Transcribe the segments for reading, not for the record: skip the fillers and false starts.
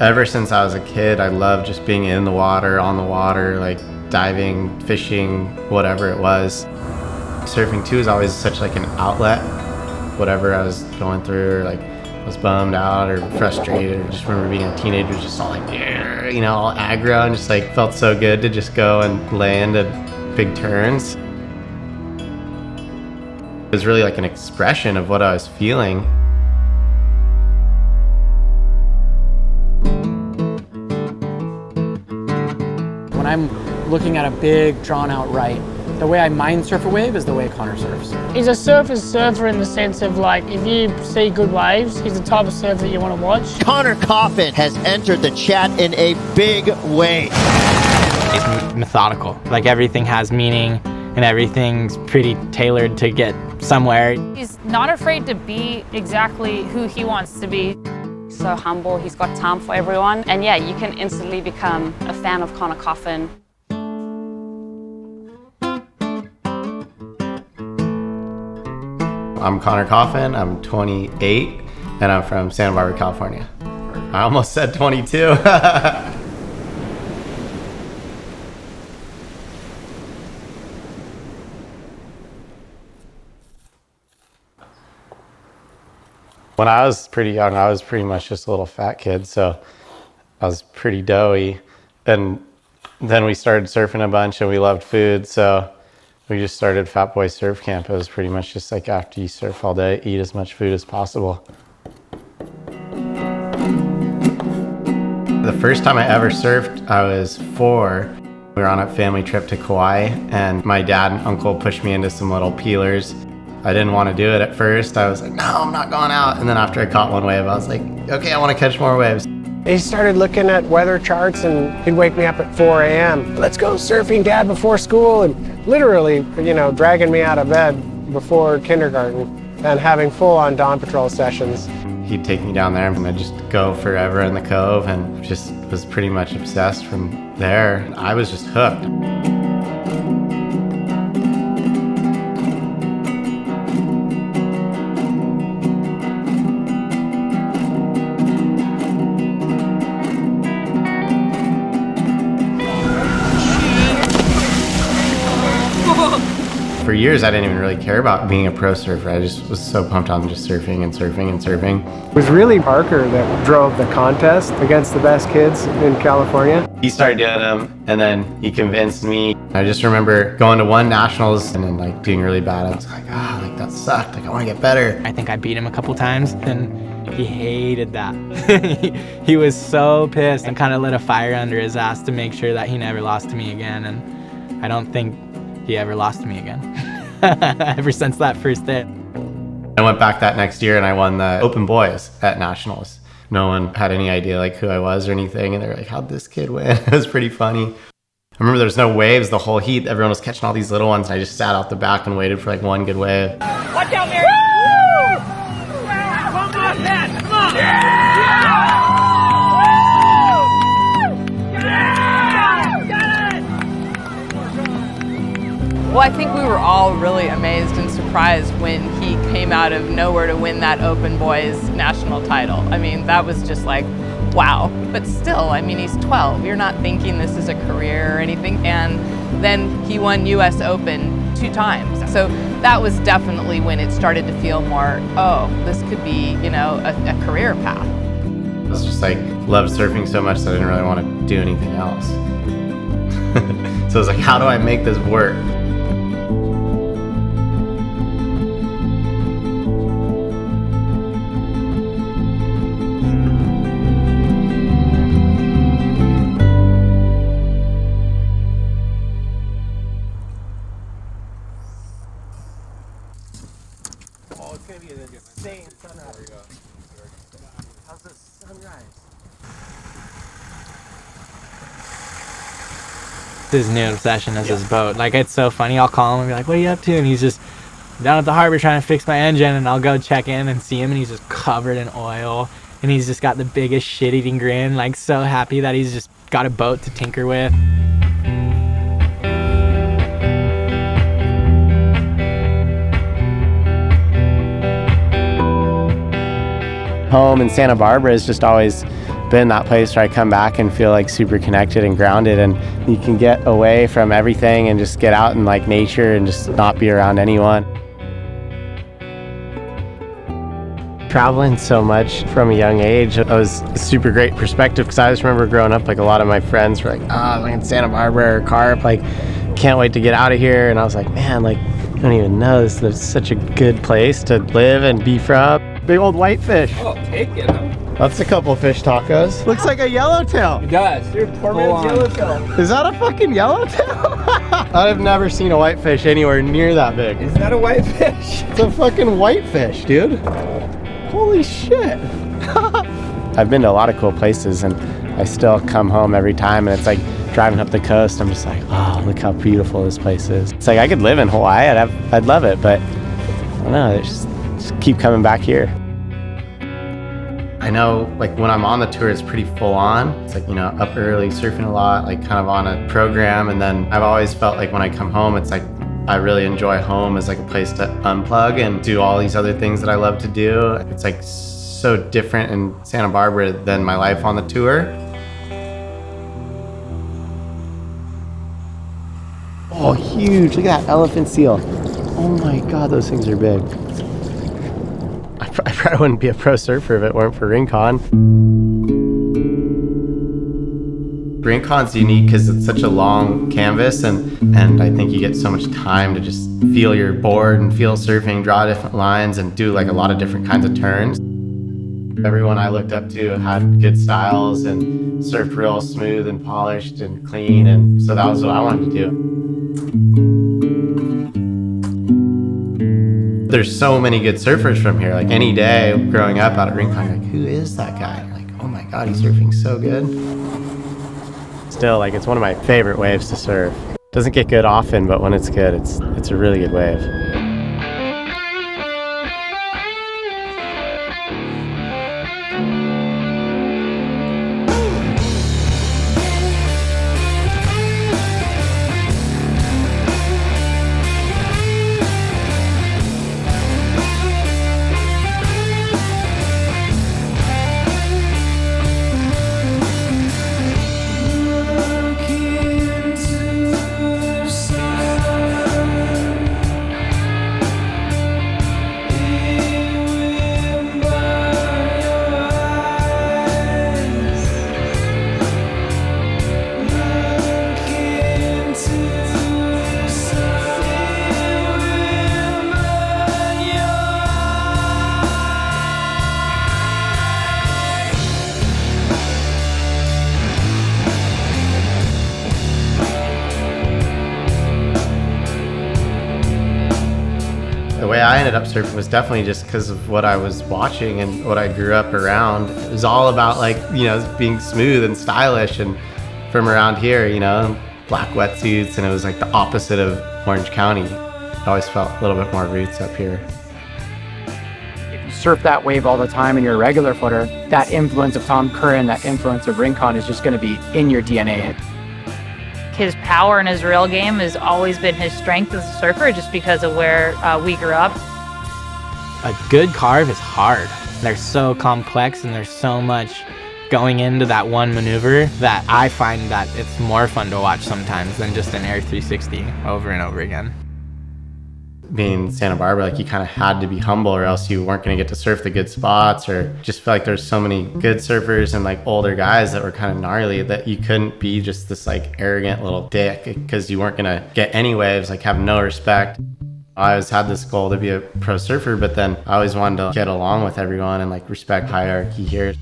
Ever since I was a kid, I loved just being in the water, on the water, like diving, fishing, whatever it was. Surfing too is always such like an outlet. Whatever I was going through, or like I was bummed out or frustrated, or just remember being a teenager just all like, you know, all aggro, and just like felt so good to just go and land at big turns. It was really like an expression of what I was feeling. When I'm looking at a big drawn out right, the way I mind surf a wave is the way Conner surfs. He's a surfer's surfer in the sense of like, if you see good waves, he's the type of surfer that you want to watch. Conner Coffin has entered the chat in a big way. He's methodical, like everything has meaning and everything's pretty tailored to get somewhere. He's not afraid to be exactly who he wants to be. So humble, he's got time for everyone. And yeah, you can instantly become a fan of Conner Coffin. I'm Conner Coffin, I'm 28, and I'm from Santa Barbara, California. I almost said 22. When I was pretty young, I was pretty much just a little fat kid, so I was pretty doughy. And then we started surfing a bunch and we loved food, so we just started Fat Boy Surf Camp. It was pretty much just like after you surf all day, eat as much food as possible. The first time I ever surfed, I was 4. We were on a family trip to Kauai, and my dad and uncle pushed me into some little peelers. I didn't want to do it at first. I was like, no, I'm not going out. And then after I caught one wave, I was like, okay, I want to catch more waves. He started looking at weather charts and he'd wake me up at 4 a.m. Let's go surfing, Dad, before school. And literally, you know, dragging me out of bed before kindergarten and having full-on dawn patrol sessions. He'd take me down there and I'd just go forever in the cove and just was pretty much obsessed from there. I was just hooked. For years, I didn't even really care about being a pro surfer. I just was so pumped on just surfing and surfing and surfing. It was really Parker that drove the contest against the best kids in California. He started doing them, and then he convinced me. I just remember going to one nationals and then like doing really bad. I was like, like that sucked. Like I want to get better. I think I beat him a couple times and he hated that. He was so pissed and kind of lit a fire under his ass to make sure that he never lost to me again. And I don't think he ever lost to me again ever since that first day. I went back that next year and I won the open boys at nationals. No one had any idea like who I was or anything, and they were like, how'd this kid win? It was pretty funny. I remember there was no waves the whole heat. Everyone was catching all these little ones, and I just sat out the back and waited for like one good wave. Watch out, Mary! Woo! Come on, Matt! Come on! Yeah! Well, I think we were all really amazed and surprised when he came out of nowhere to win that Open Boys national title. I mean, that was just like, wow. But still, I mean, he's 12. You're not thinking this is a career or anything. And then he won US Open 2 times. So that was definitely when it started to feel more, oh, this could be, you know, a career path. I was just like, loved surfing so much that I didn't really want to do anything else. So I was like, how do I make this work? Oh, it's gonna be an insane sunrise. There we go. How's the sunrise? His new obsession is his boat. Like, it's so funny. I'll call him and be like, what are you up to? And he's just down at the harbor trying to fix my engine, and I'll go check in and see him, and he's just covered in oil, and he's just got the biggest shit-eating grin, like so happy that he's just got a boat to tinker with. Home in Santa Barbara is just always been that place where I come back and feel like super connected and grounded, and you can get away from everything and just get out in like nature and just not be around anyone. Traveling so much from a young age, it was a super great perspective, because I just remember growing up, like a lot of my friends were like, like in Santa Barbara or Carp, like can't wait to get out of here. And I was like, man, like I don't even know, this is such a good place to live and be from. Big old whitefish. Oh, take it. That's a couple fish tacos. Looks like a yellowtail. It does. Dude, poor man's yellowtail. Is that a fucking yellowtail? I've never seen a whitefish anywhere near that big. Is that a whitefish? It's a fucking whitefish, dude. Holy shit. I've been to a lot of cool places, and I still come home every time, and it's like driving up the coast, I'm just like, oh, look how beautiful this place is. It's like I could live in Hawaii, I'd love it, but I don't know, just keep coming back here. I know, like when I'm on the tour, it's pretty full on. It's like, you know, up early, surfing a lot, like kind of on a program. And then I've always felt like when I come home, it's like I really enjoy home as like a place to unplug and do all these other things that I love to do. It's like so different in Santa Barbara than my life on the tour. Oh, huge, look at that elephant seal. Oh my God, those things are big. I probably wouldn't be a pro surfer if it weren't for Rincon. Rincon's unique because it's such a long canvas, and I think you get so much time to just feel your board and feel surfing, draw different lines, and do like a lot of different kinds of turns. Everyone I looked up to had good styles and surfed real smooth and polished and clean, and so that was what I wanted to do. There's so many good surfers from here. Like any day growing up out at Rincon, you're like, who is that guy? Like, oh my God, he's surfing so good. Still, like, it's one of my favorite waves to surf. Doesn't get good often, but when it's good, it's a really good wave. The way I ended up surfing was definitely just because of what I was watching and what I grew up around. It was all about, like, you know, being smooth and stylish, and from around here, you know, black wetsuits, and it was like the opposite of Orange County. It always felt a little bit more roots up here. If you surf that wave all the time and you're a regular footer, that influence of Tom Curren, that influence of Rincon is just going to be in your DNA. His power and his rail game has always been his strength as a surfer, just because of where we grew up. A good carve is hard. They're so complex, and there's so much going into that one maneuver that I find that it's more fun to watch sometimes than just an air 360 over and over again. Being in Santa Barbara, like, you kind of had to be humble or else you weren't going to get to surf the good spots, or just feel like there's so many good surfers and like older guys that were kind of gnarly that you couldn't be just this like arrogant little dick because you weren't going to get any waves, like have no respect. I always had this goal to be a pro surfer, but then I always wanted to get along with everyone and like respect hierarchy here.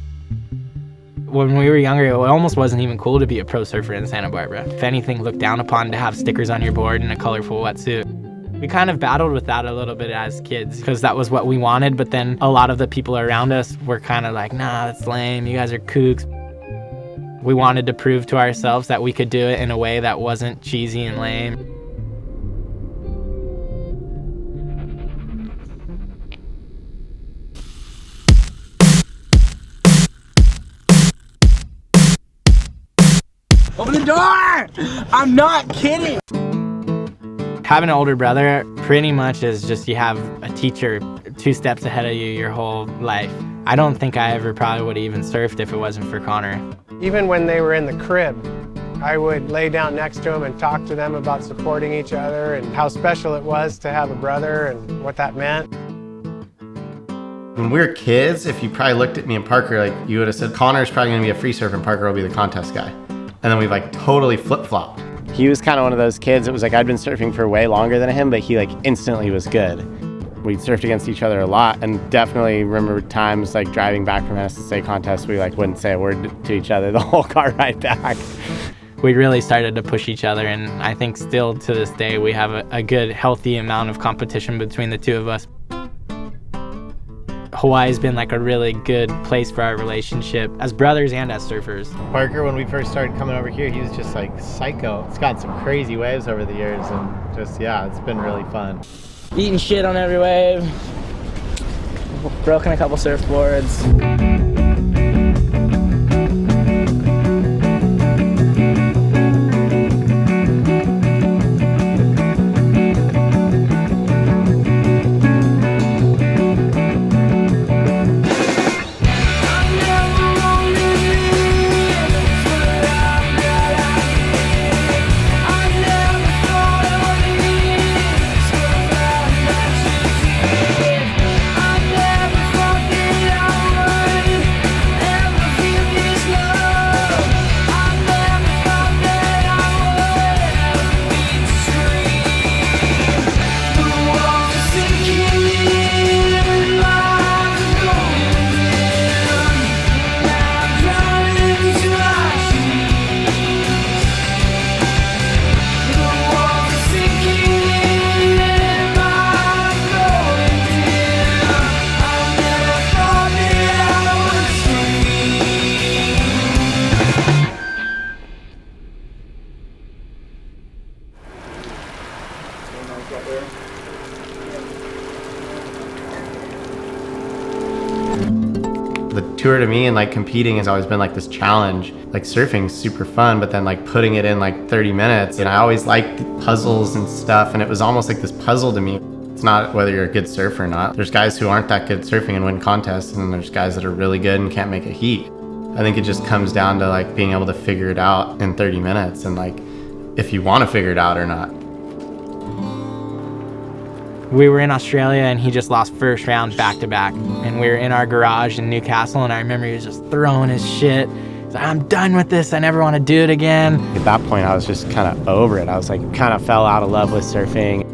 When we were younger, it almost wasn't even cool to be a pro surfer in Santa Barbara. If anything, looked down upon to have stickers on your board and a colorful wetsuit. We kind of battled with that a little bit as kids because that was what we wanted, but then a lot of the people around us were kind of like, nah, that's lame, you guys are kooks. We wanted to prove to ourselves that we could do it in a way that wasn't cheesy and lame. Open the door! I'm not kidding! Having an older brother pretty much is just you have a teacher 2 steps ahead of you your whole life. I don't think I ever probably would have even surfed if it wasn't for Conner. Even when they were in the crib, I would lay down next to them and talk to them about supporting each other and how special it was to have a brother and what that meant. When we were kids, if you probably looked at me and Parker, like you would have said, Connor's probably gonna be a free surfer and Parker will be the contest guy. And then we like totally flip-flopped. He was kind of one of those kids that was like, I'd been surfing for way longer than him, but he like instantly was good. We surfed against each other a lot, and definitely remember times like driving back from SSA contest, we like wouldn't say a word to each other the whole car ride back. We really started to push each other, and I think still to this day we have a good, healthy amount of competition between the two of us. Hawaii's been like a really good place for our relationship as brothers and as surfers. Parker, when we first started coming over here, he was just like psycho. It's gotten some crazy waves over the years, and just, yeah, it's been really fun. Eating shit on every wave. Broken a couple surfboards. The tour to me and like competing has always been like this challenge. Like surfing's super fun, but then like putting it in like 30 minutes. And I always liked puzzles and stuff, and it was almost like this puzzle to me. It's not whether you're a good surfer or not. There's guys who aren't that good at surfing and win contests, and then there's guys that are really good and can't make a heat. I think it just comes down to like being able to figure it out in 30 minutes and like if you want to figure it out or not. We were in Australia and he just lost first round back-to-back. And we were in our garage in Newcastle, and I remember he was just throwing his shit. He's like, I'm done with this, I never want to do it again. At that point, I was just kind of over it. I was like, kind of fell out of love with surfing.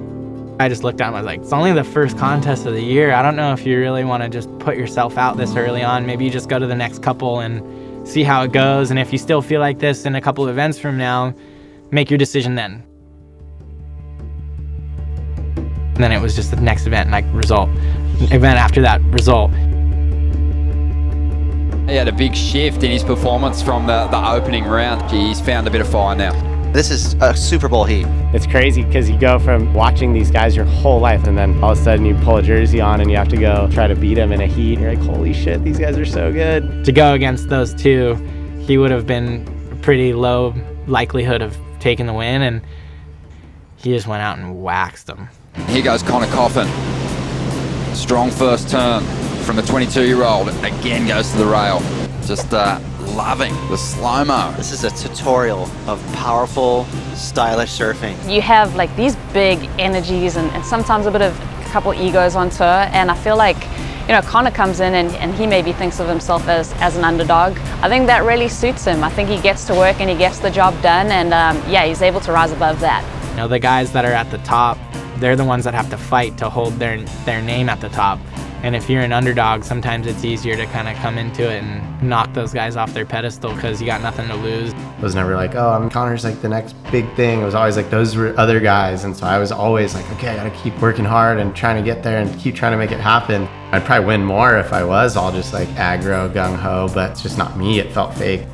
I just looked at him, I was like, it's only the first contest of the year. I don't know if you really want to just put yourself out this early on. Maybe you just go to the next couple and see how it goes. And if you still feel like this in a couple of events from now, make your decision then. And then it was just the next event, like result. Event after that, result. He had a big shift in his performance from the opening round. He's found a bit of fire now. This is a Super Bowl heat. It's crazy because you go from watching these guys your whole life, and then all of a sudden you pull a jersey on and you have to go try to beat them in a heat. And you're like, holy shit, these guys are so good. To go against those two, he would have been a pretty low likelihood of taking the win, and he just went out and waxed them. Here goes Conner Coffin. Strong first turn from the 22-year-old. Again goes to the rail. Just loving the slow-mo. This is a tutorial of powerful, stylish surfing. You have like these big energies and sometimes a couple egos on tour, and I feel like, you know, Conner comes in and he maybe thinks of himself as an underdog. I think that really suits him. I think he gets to work and he gets the job done, and yeah, he's able to rise above that. You know, the guys that are at the top, they're the ones that have to fight to hold their name at the top. And if you're an underdog, sometimes it's easier to kind of come into it and knock those guys off their pedestal because you got nothing to lose. It was never like, oh, Connor's like the next big thing. It was always like those were other guys. And so I was always like, okay, I gotta keep working hard and trying to get there and keep trying to make it happen. I'd probably win more if I was all just like aggro, gung-ho, but it's just not me. It felt fake.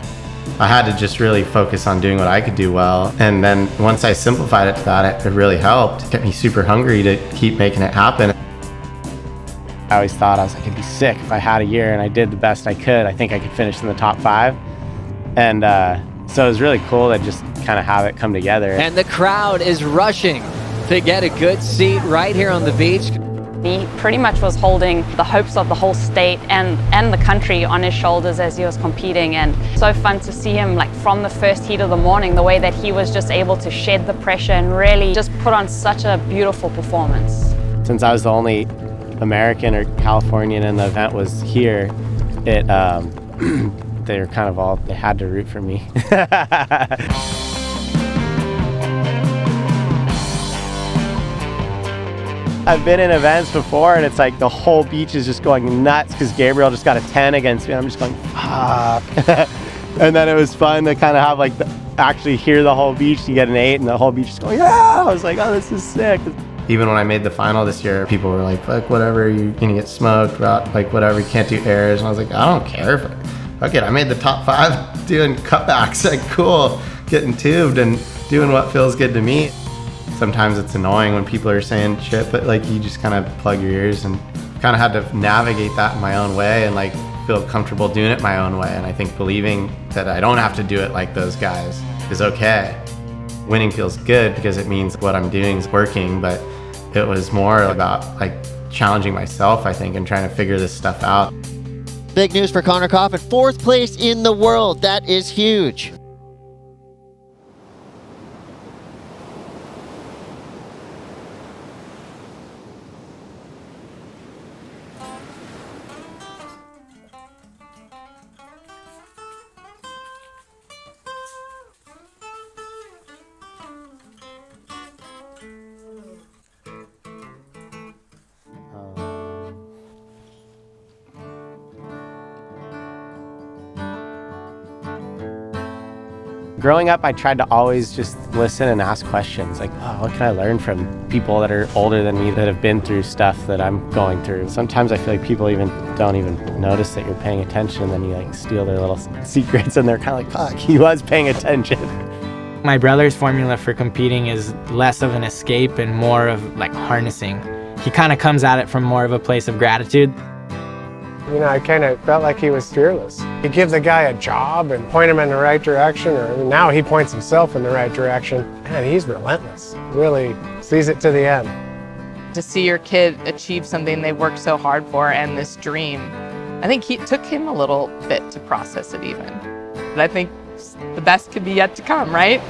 I had to just really focus on doing what I could do well. And then once I simplified it to that, it really helped. It kept me super hungry to keep making it happen. I always thought, I was like, it'd be sick if I had a year and I did the best I could. I think I could finish in the top 5. And so it was really cool to just kind of have it come together. And the crowd is rushing to get a good seat right here on the beach. He pretty much was holding the hopes of the whole state and the country on his shoulders as he was competing, and so fun to see him like from the first heat of the morning, the way that he was just able to shed the pressure and really just put on such a beautiful performance. Since I was the only American or Californian in the event was here, it they were kind of they had to root for me. I've been in events before and it's like the whole beach is just going nuts because Gabriel just got a 10 against me and I'm just going, fuck. And then it was fun to kind of have like actually hear the whole beach. You get an 8 and the whole beach is going, yeah. I was like, oh, this is sick. Even when I made the final this year, people were like, fuck, whatever, you're gonna get smoked, like whatever, you can't do airs. And I was like, I don't care. Fuck it, I made the top 5 doing cutbacks, like cool, getting tubed and doing what feels good to me. Sometimes it's annoying when people are saying shit, but like you just kind of plug your ears, and kind of had to navigate that in my own way and like feel comfortable doing it my own way. And I think believing that I don't have to do it like those guys is okay. Winning feels good because it means what I'm doing is working, but it was more about like challenging myself, I think, and trying to figure this stuff out. Big news for Conner Coffin, 4th place in the world. That is huge. Growing up, I tried to always just listen and ask questions like, oh, what can I learn from people that are older than me that have been through stuff that I'm going through? Sometimes I feel like people don't even notice that you're paying attention, then you like steal their little secrets and they're kind of like, fuck, he was paying attention. My brother's formula for competing is less of an escape and more of like harnessing. He kind of comes at it from more of a place of gratitude. You know, I kind of felt like he was fearless. He gives the guy a job and point him in the right direction, or now he points himself in the right direction. Man, he's relentless. Really sees it to the end. To see your kid achieve something they worked so hard for and this dream, I think it took him a little bit to process it even. But I think the best could be yet to come, right?